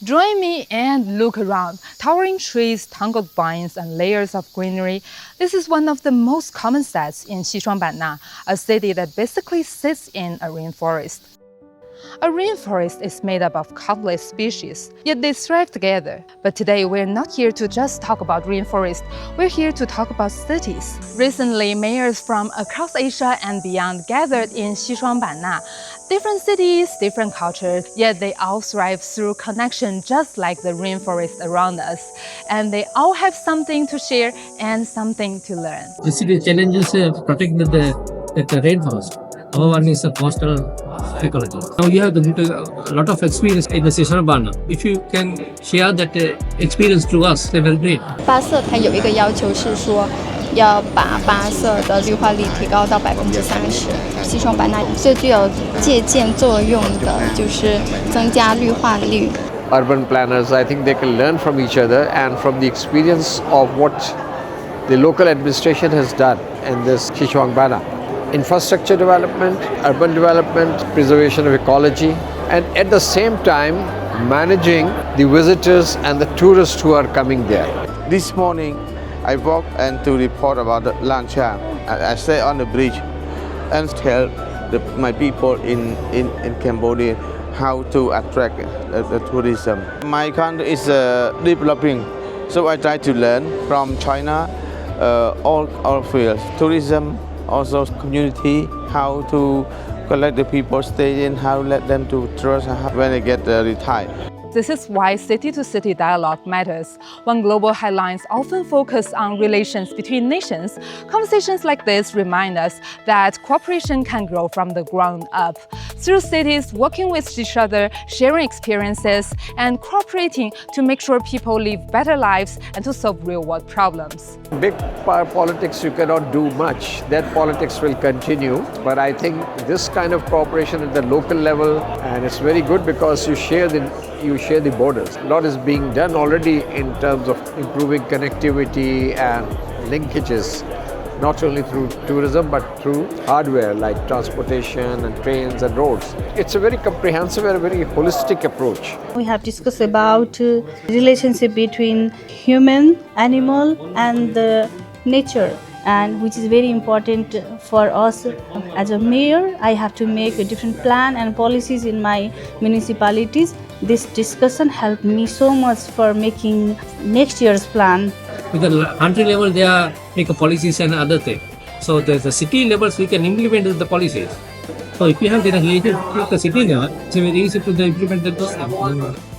Join me and look around. Towering trees, tangled vines, and layers of greenery. This is one of the most common sights in Xishuangbanna, a city that basically sits in a rainforest. A rainforest is made up of countless species, yet they thrive together. But today, we're not here to just talk about rainforest, we're here to talk about cities. Recently, mayors from across Asia and beyond gathered in Xishuangbanna. Different cities, different cultures, yet they all thrive through connection just like the rainforest around us. And they all have something to share and something to learn. The city challenges protecting the rainforest. Our one is a coastal ecology. Now you have a lot of experience in the Xishuangbanna. If you can share that experience to us, they will great. 八色它有一个要求是说，要把八色的绿化率提高到30%。西双版纳最具有借鉴作用的就是增加绿化率。Urban planners, I think they can learn from each other and from the experience of what the local administration has done in this Xishuangbanna. Infrastructure development, urban development, preservation of ecology, and at the same time managing the visitors and the tourists who are coming there. This morning I walked and to report about the Lanchan. I stay on the bridge and tell my people in Cambodia how to attract the tourism. My country is developing, so I try to learn from China all fields, tourism, also community, how to collect the people stay in, how to let them to trust when they get retired. This is why city-to-city dialogue matters. When global headlines often focus on relations between nations, conversations like this remind us that cooperation can grow from the ground up. Through cities working with each other, sharing experiences, and cooperating to make sure people live better lives and to solve real-world problems. Big power politics, you cannot do much. That politics will continue. But I think this kind of cooperation at the local level, and it's very good because you share the borders. A lot is being done already in terms of improving connectivity and linkages, not only through tourism but through hardware like transportation and trains and roads. It's a very comprehensive and a very holistic approach. We have discussed about relationship between human, animal and the nature, and which is very important for us. As a mayor, I have to make a different plan and policies in my municipalities. This discussion helped me so much for making next year's plan. With the country level, they are make a policies and other things. So the city levels we can implement the policies. So if you have the relationship with the city level, it's very easy to implement those things.